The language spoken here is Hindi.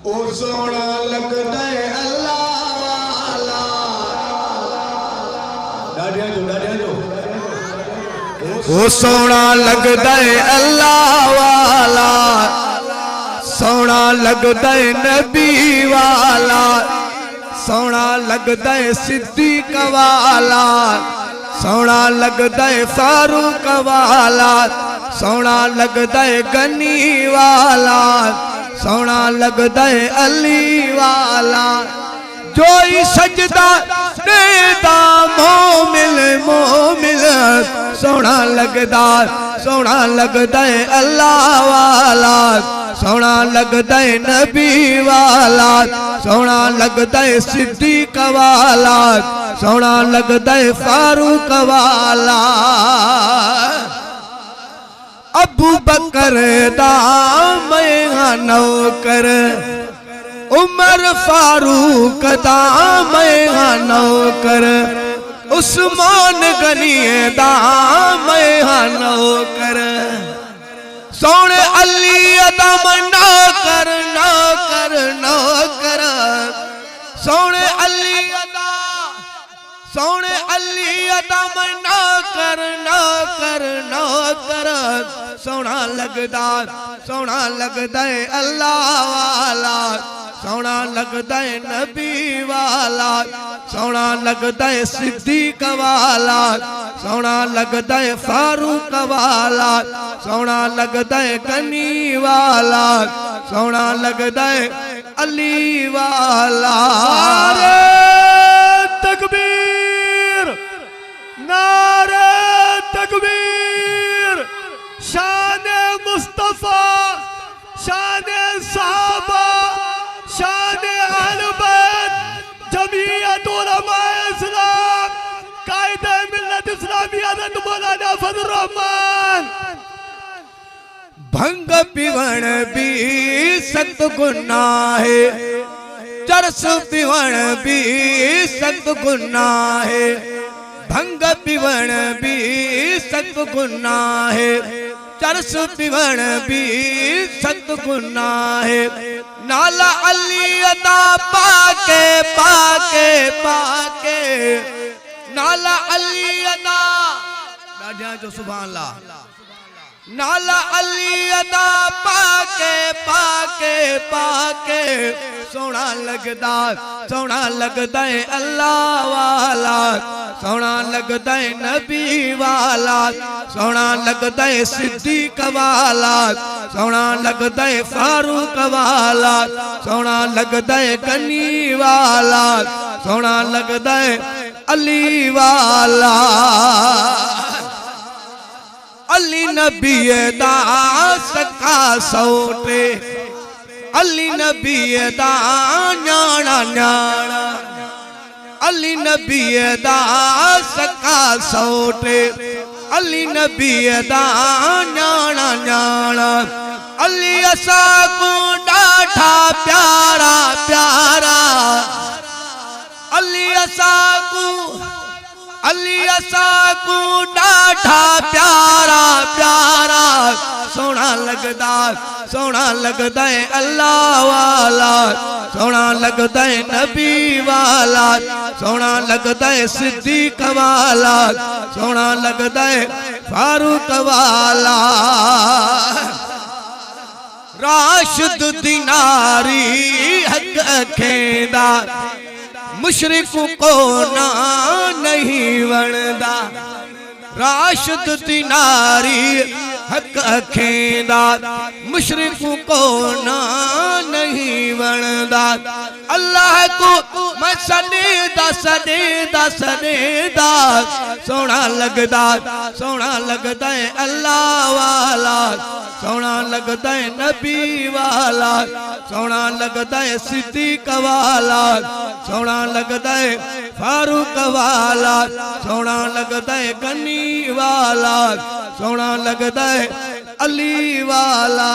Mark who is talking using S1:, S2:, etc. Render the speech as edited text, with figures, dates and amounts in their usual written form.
S1: ओ सोना लगदा है अल्लाह वाला। डाढ़िया जो ओ सोना लगदा है अल्लाह वाला, सोना लगदा है नबी वाला, सोना लगदा है सिद्दीक वाला, सोना लगदा है फारूक वाला, सोना लगदा है गनी वाला, सोना लगदा है अली वाला। जो ही सजदा देदा मोमिल मोमिल, सोना लगदा है अल्लाह वाला, सोना लगदा है नबी वाला, सोना लगदा है सिद्दीक वाला, सोना लगदा है फारूक वाला। अबू बकर दा मैं नौकर, उमर फारूक दा मैं नौकर, उस्मान गनी दा मैं नौकर, सोने अली दा मैं नौकर नौकर नौकर, सोने अली दा मैं नौकर नौकर नौकर। सोना लगदा है अल्लाह वाला, सोना लगदा है नबी वाला, सोना लगदा है सिद्दीक वाला, सोना लगदा है फारूक वाला, सोना लगदा है गनी वाला, सोना लगदा है अली वाला।
S2: तकबीर, नारे तकबीर, शान मुस्तफा, शान सहाबा, शान अहले बैत, जमीयत उलमा इस्लाम, कायदे मिल्लत इस्लामिया हज़रत मौलाना फजल रहमान।
S1: भंग पीवण भी सख्त गुनाह है, चरस पीवण भी सख्त गुनाह है, भंग पीवण भी सख्त गुनाह है, चरस पीवण भी सख्त गुनाह है। नाला अली अदा पाके पाके पाके, नाला अली अदा डाढ़िया जो सुभान अल्लाह, नाला अली अदा पाके पाके पाके, सोना लगदा है अल्लाह वाला, सोना लगदा है नबी वाला, सोना लगदा है सिद्दीक वाला, सोना लगदा है फारूक वाला, सोना लगदा है गनी वाला, सोना लगदा है अली वाला। अली नबी दा सका सौटे, अली नबी दा न्याणा न्याणा, अली नबी दा सका सौटे, अली नबी दा न्याणा न्याणा, अली असा को डाठा प्यारा प्यारा, अली असा को डाठा प्यारा प्यारा। सोना लगदा है अल्लाह वाला, सोना लगदा है नबी वाला, सोना लगदा है सिद्दीक वाला, सोना लगदा है फारूक वाला। राशिद दिनारी हक अखेंदा, मुशरिक को ना नहीं वणदा, राशिद दिनारी हक अखेंदा, मुशरिक को ना नहीं वणदा। अल्लाह को मैं सनेदा सनेदा सनेदा, सोना लगदा है अल्लाह वाला, सोना लगदा है नबी वाला, सोना लगदा है सिद्दीक वाला, सोना लगदा है फारूक वाला, सोना लगदा है गनी वाला, सोना लगदा है अली वाला।